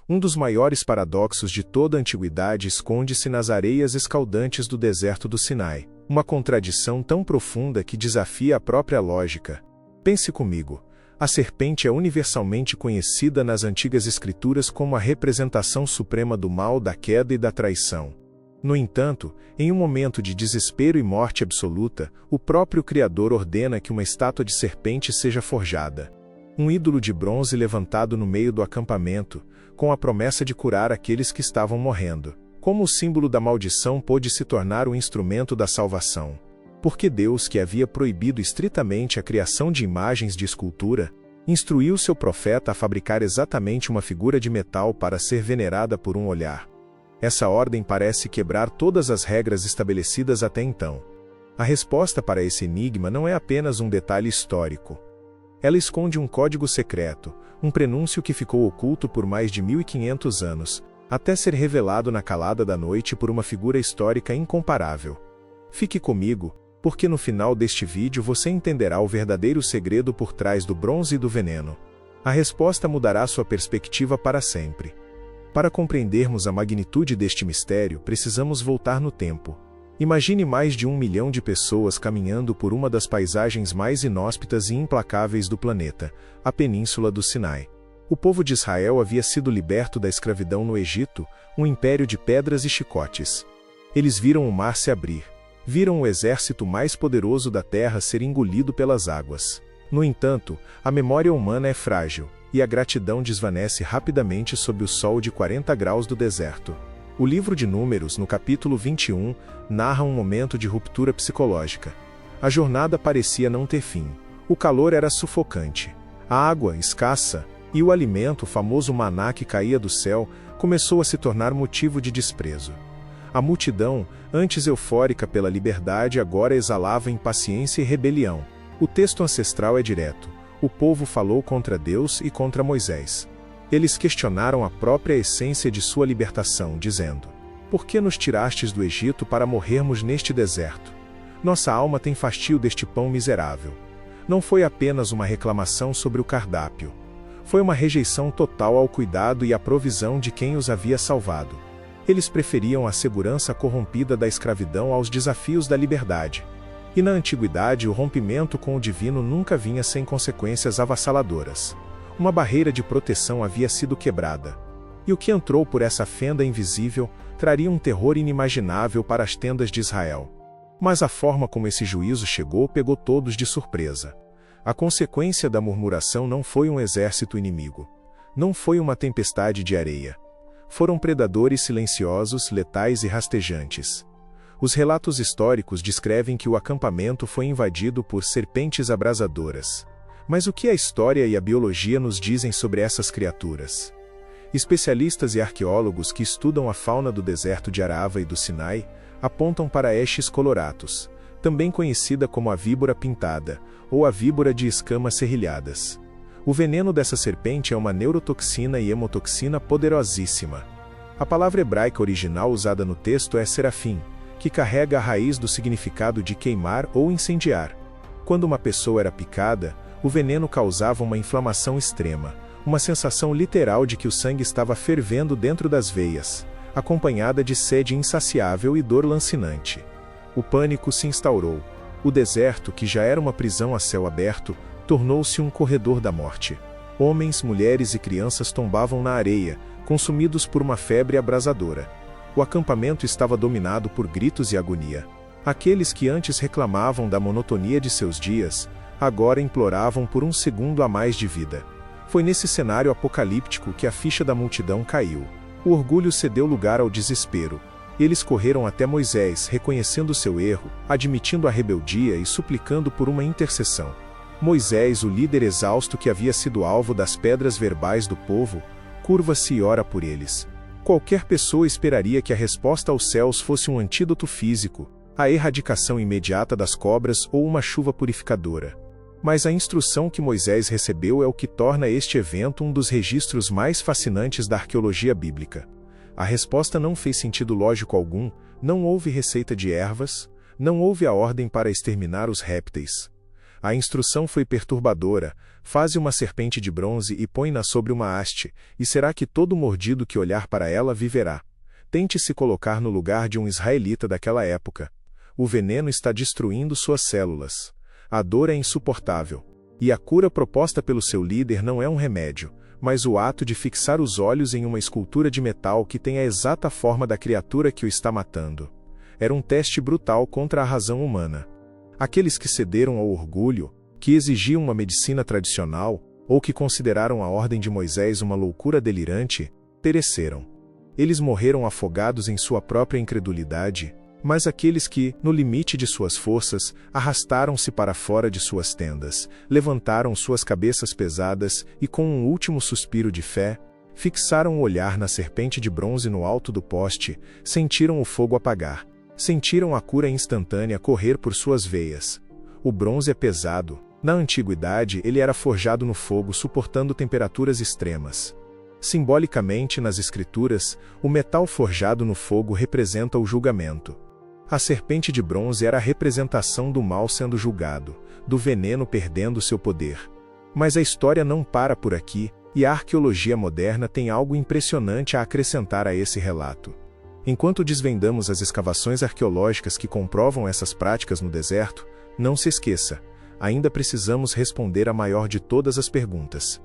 Um dos maiores paradoxos de toda a antiguidade esconde-se nas areias escaldantes do deserto do Sinai, uma contradição tão profunda que desafia a própria lógica. Pense comigo. A serpente é universalmente conhecida nas antigas escrituras como a representação suprema do mal, da queda e da traição. No entanto, em um momento de desespero e morte absoluta, o próprio Criador ordena que uma estátua de serpente seja forjada. Um ídolo de bronze levantado no meio do acampamento, com a promessa de curar aqueles que estavam morrendo. Como o símbolo da maldição pôde se tornar o instrumento da salvação? Porque Deus, que havia proibido estritamente a criação de imagens de escultura, instruiu seu profeta a fabricar exatamente uma figura de metal para ser venerada por um olhar. Essa ordem parece quebrar todas as regras estabelecidas até então. A resposta para esse enigma não é apenas um detalhe histórico. Ela esconde um código secreto, um prenúncio que ficou oculto por mais de 1500 anos, até ser revelado na calada da noite por uma figura histórica incomparável. Fique comigo, porque no final deste vídeo você entenderá o verdadeiro segredo por trás do bronze e do veneno. A resposta mudará sua perspectiva para sempre. Para compreendermos a magnitude deste mistério, precisamos voltar no tempo. Imagine mais de 1 milhão de pessoas caminhando por uma das paisagens mais inóspitas e implacáveis do planeta, a Península do Sinai. O povo de Israel havia sido liberto da escravidão no Egito, um império de pedras e chicotes. Eles viram o mar se abrir. Viram o exército mais poderoso da terra ser engolido pelas águas. No entanto, a memória humana é frágil, e a gratidão desvanece rapidamente sob o sol de 40 graus do deserto. O livro de Números, no capítulo 21, narra um momento de ruptura psicológica. A jornada parecia não ter fim. O calor era sufocante. A água, escassa, e o alimento, o famoso maná que caía do céu, começou a se tornar motivo de desprezo. A multidão, antes eufórica pela liberdade, agora exalava impaciência e rebelião. O texto ancestral é direto. O povo falou contra Deus e contra Moisés. Eles questionaram a própria essência de sua libertação, dizendo: Por que nos tirastes do Egito para morrermos neste deserto? Nossa alma tem fastio deste pão miserável. Não foi apenas uma reclamação sobre o cardápio. Foi uma rejeição total ao cuidado e à provisão de quem os havia salvado. Eles preferiam a segurança corrompida da escravidão aos desafios da liberdade. E na antiguidade, o rompimento com o divino nunca vinha sem consequências avassaladoras. Uma barreira de proteção havia sido quebrada. E o que entrou por essa fenda invisível traria um terror inimaginável para as tendas de Israel. Mas a forma como esse juízo chegou pegou todos de surpresa. A consequência da murmuração não foi um exército inimigo. Não foi uma tempestade de areia. Foram predadores silenciosos, letais e rastejantes. Os relatos históricos descrevem que o acampamento foi invadido por serpentes abrasadoras. Mas o que a história e a biologia nos dizem sobre essas criaturas? Especialistas e arqueólogos que estudam a fauna do deserto de Arava e do Sinai apontam para Aedes coloratus, também conhecida como a víbora pintada, ou a víbora de escamas serrilhadas. O veneno dessa serpente é uma neurotoxina e hemotoxina poderosíssima. A palavra hebraica original usada no texto é serafim, que carrega a raiz do significado de queimar ou incendiar. Quando uma pessoa era picada, o veneno causava uma inflamação extrema, uma sensação literal de que o sangue estava fervendo dentro das veias, acompanhada de sede insaciável e dor lancinante. O pânico se instaurou. O deserto, que já era uma prisão a céu aberto, tornou-se um corredor da morte. Homens, mulheres e crianças tombavam na areia, consumidos por uma febre abrasadora. O acampamento estava dominado por gritos e agonia. Aqueles que antes reclamavam da monotonia de seus dias, agora imploravam por um segundo a mais de vida. Foi nesse cenário apocalíptico que a ficha da multidão caiu. O orgulho cedeu lugar ao desespero. Eles correram até Moisés, reconhecendo seu erro, admitindo a rebeldia e suplicando por uma intercessão. Moisés, o líder exausto que havia sido alvo das pedras verbais do povo, curva-se e ora por eles. Qualquer pessoa esperaria que a resposta aos céus fosse um antídoto físico, a erradicação imediata das cobras ou uma chuva purificadora. Mas a instrução que Moisés recebeu é o que torna este evento um dos registros mais fascinantes da arqueologia bíblica. A resposta não fez sentido lógico algum, não houve receita de ervas, não houve a ordem para exterminar os répteis. A instrução foi perturbadora: faze uma serpente de bronze e põe-na sobre uma haste, e será que todo mordido que olhar para ela viverá. Tente se colocar no lugar de um israelita daquela época. O veneno está destruindo suas células. A dor é insuportável. E a cura proposta pelo seu líder não é um remédio, mas o ato de fixar os olhos em uma escultura de metal que tem a exata forma da criatura que o está matando. Era um teste brutal contra a razão humana. Aqueles que cederam ao orgulho, que exigiam uma medicina tradicional, ou que consideraram a ordem de Moisés uma loucura delirante, pereceram. Eles morreram afogados em sua própria incredulidade, mas aqueles que, no limite de suas forças, arrastaram-se para fora de suas tendas, levantaram suas cabeças pesadas e, com um último suspiro de fé, fixaram o olhar na serpente de bronze no alto do poste, sentiram o fogo apagar, sentiram a cura instantânea correr por suas veias. O bronze é pesado. Na antiguidade, ele era forjado no fogo suportando temperaturas extremas. Simbolicamente, nas escrituras, o metal forjado no fogo representa o julgamento. A serpente de bronze era a representação do mal sendo julgado, do veneno perdendo seu poder. Mas a história não para por aqui, e a arqueologia moderna tem algo impressionante a acrescentar a esse relato. Enquanto desvendamos as escavações arqueológicas que comprovam essas práticas no deserto, não se esqueça, ainda precisamos responder a maior de todas as perguntas.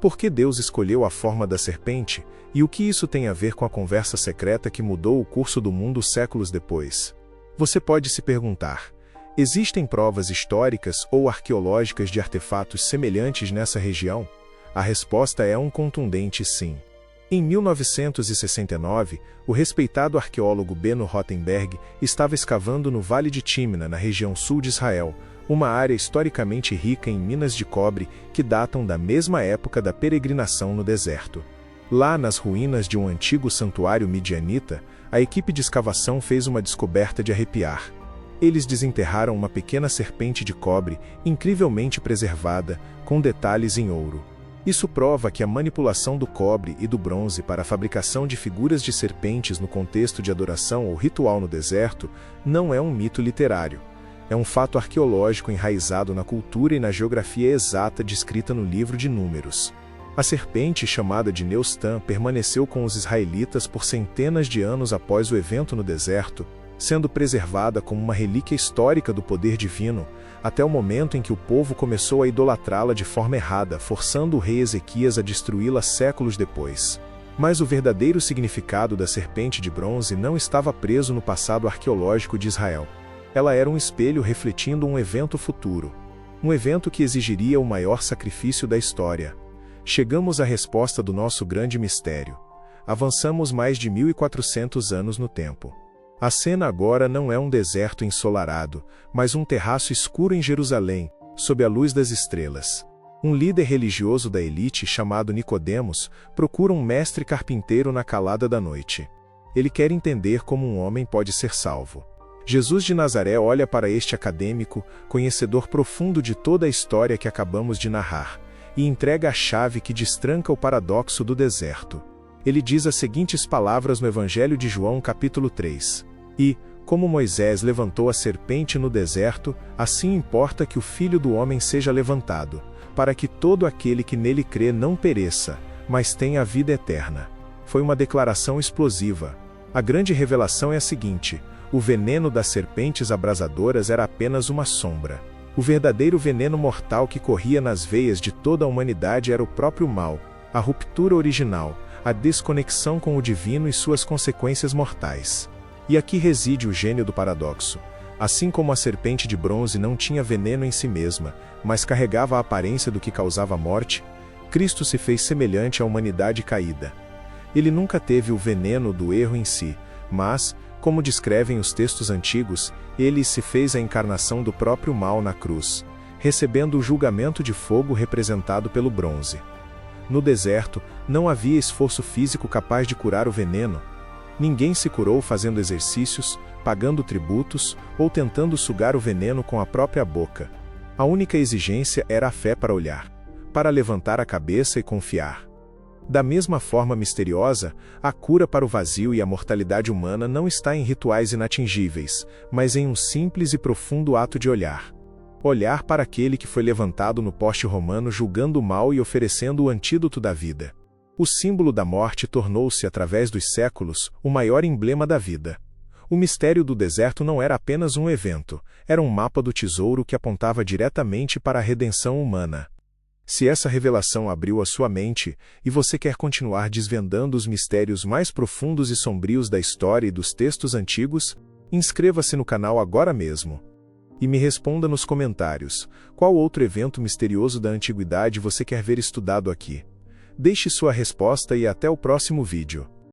Por que Deus escolheu a forma da serpente, e o que isso tem a ver com a conversa secreta que mudou o curso do mundo séculos depois? Você pode se perguntar: existem provas históricas ou arqueológicas de artefatos semelhantes nessa região? A resposta é um contundente sim. Em 1969, o respeitado arqueólogo Beno Rothenberg estava escavando no Vale de Tímina, na região sul de Israel, uma área historicamente rica em minas de cobre que datam da mesma época da peregrinação no deserto. Lá nas ruínas de um antigo santuário midianita, a equipe de escavação fez uma descoberta de arrepiar. Eles desenterraram uma pequena serpente de cobre, incrivelmente preservada, com detalhes em ouro. Isso prova que a manipulação do cobre e do bronze para a fabricação de figuras de serpentes no contexto de adoração ou ritual no deserto não é um mito literário. É um fato arqueológico enraizado na cultura e na geografia exata descrita no livro de Números. A serpente, chamada de Neustan, permaneceu com os israelitas por centenas de anos após o evento no deserto, sendo preservada como uma relíquia histórica do poder divino, até o momento em que o povo começou a idolatrá-la de forma errada, forçando o rei Ezequias a destruí-la séculos depois. Mas o verdadeiro significado da serpente de bronze não estava preso no passado arqueológico de Israel. Ela era um espelho refletindo um evento futuro. Um evento que exigiria o maior sacrifício da história. Chegamos à resposta do nosso grande mistério. Avançamos mais de 1400 anos no tempo. A cena agora não é um deserto ensolarado, mas um terraço escuro em Jerusalém, sob a luz das estrelas. Um líder religioso da elite chamado Nicodemos procura um mestre carpinteiro na calada da noite. Ele quer entender como um homem pode ser salvo. Jesus de Nazaré olha para este acadêmico, conhecedor profundo de toda a história que acabamos de narrar, e entrega a chave que destranca o paradoxo do deserto. Ele diz as seguintes palavras no Evangelho de João, capítulo 3. E, como Moisés levantou a serpente no deserto, assim importa que o Filho do Homem seja levantado, para que todo aquele que nele crê não pereça, mas tenha a vida eterna. Foi uma declaração explosiva. A grande revelação é a seguinte: o veneno das serpentes abrasadoras era apenas uma sombra. O verdadeiro veneno mortal que corria nas veias de toda a humanidade era o próprio mal, a ruptura original, a desconexão com o divino e suas consequências mortais. E aqui reside o gênio do paradoxo. Assim como a serpente de bronze não tinha veneno em si mesma, mas carregava a aparência do que causava morte, Cristo se fez semelhante à humanidade caída. Ele nunca teve o veneno do erro em si, mas, como descrevem os textos antigos, ele se fez a encarnação do próprio mal na cruz, recebendo o julgamento de fogo representado pelo bronze. No deserto, não havia esforço físico capaz de curar o veneno. Ninguém se curou fazendo exercícios, pagando tributos, ou tentando sugar o veneno com a própria boca. A única exigência era a fé para olhar, para levantar a cabeça e confiar. Da mesma forma misteriosa, a cura para o vazio e a mortalidade humana não está em rituais inatingíveis, mas em um simples e profundo ato de olhar. Olhar para aquele que foi levantado no poste romano julgando o mal e oferecendo o antídoto da vida. O símbolo da morte tornou-se, através dos séculos, o maior emblema da vida. O mistério do deserto não era apenas um evento, era um mapa do tesouro que apontava diretamente para a redenção humana. Se essa revelação abriu a sua mente, e você quer continuar desvendando os mistérios mais profundos e sombrios da história e dos textos antigos, inscreva-se no canal agora mesmo. E me responda nos comentários, qual outro evento misterioso da antiguidade você quer ver estudado aqui? Deixe sua resposta e até o próximo vídeo.